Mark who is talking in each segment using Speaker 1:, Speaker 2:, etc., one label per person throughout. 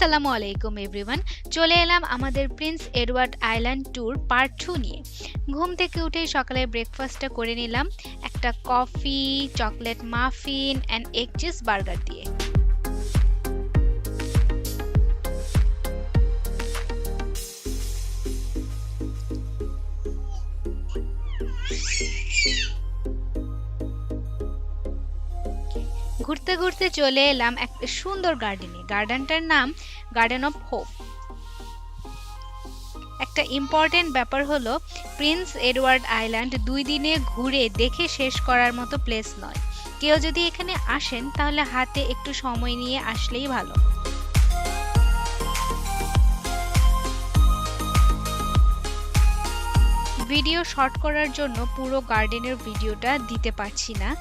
Speaker 1: আসসালামু আলাইকুম এভরিওয়ান। চলে এলাম আমাদের Prince Edward island tour part 2 নিয়ে। ঘুম থেকে উঠেই সকালে ব্রেকফাস্টটা করে নিলাম একটা coffee, chocolate muffin and egg cheese burger দিয়ে। ঘুরতে ঘুরতে চলে এলাম একটা সুন্দর গার্ডেনে। গার্ডেনটার নাম গার্ডেন অফ হোপ। একটা ইম্পর্টেন্ট ব্যাপার হলো প্রিন্স এডওয়ার্ড আইল্যান্ড 2 দিনে ঘুরে দেখে শেষ করার মতো প্লেস নয়। কেউ যদি এখানে আসেন তাহলে হাতে একটু সময় নিয়ে আসলেই ভালো। ভিডিও শর্ট করার জন্য পুরো গার্ডেনের ভিডিওটা দিতে পারছি না।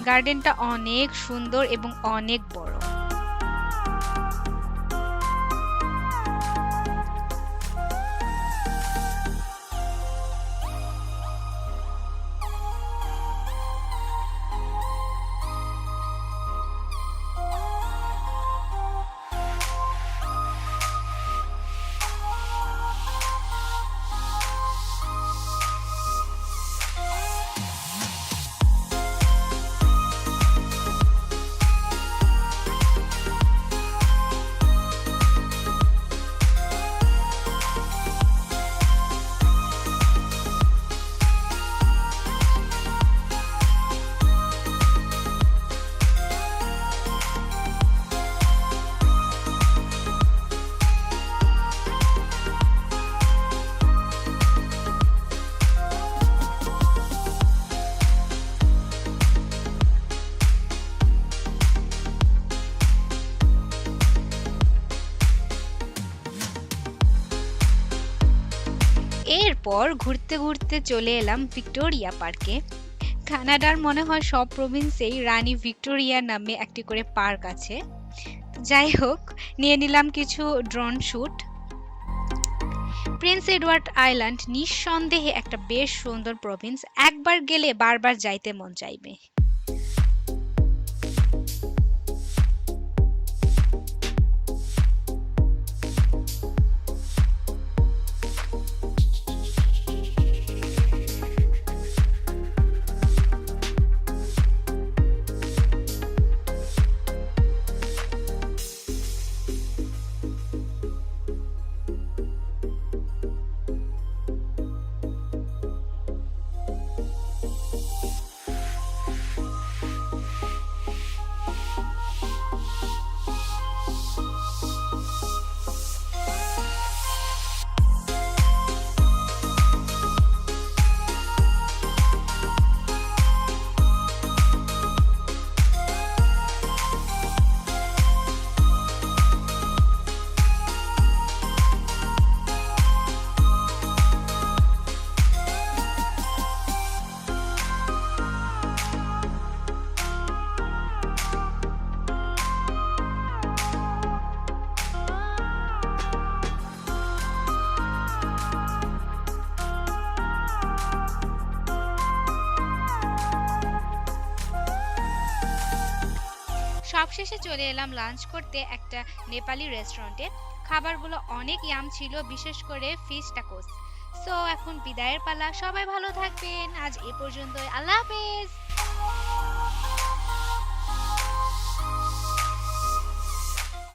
Speaker 1: গার্ডেনটা অনেক সুন্দর এবং অনেক বড়। এরপর ঘুরতে ঘুরতে চলে এলাম ভিক্টোরিয়া পার্কে। কানাডার মনে হয় সব প্রভিন্সেই রানী ভিক্টোরিয়া নামে একটি করে পার্ক আছে। যাই হোক, নিয়ে নিলাম কিছু drone shoot. Prince Edward island নিঃসন্দেহে একটা বেশ সুন্দর প্রভিন্স। একবার গেলে বারবার যাইতে মন চাইবে। সবশেষে চলে এলাম লাঞ্চ করতে একটা নেপালি রেস্টুরেন্টে। খাবারগুলো অনেক ইয়াম ছিল, বিশেষ করে ফিশ টাকোস। সো এখন বিদায়ের পালা। সবাই ভালো থাকবেন। আজ এ পর্যন্তই। আল্লাহ হাফেজ।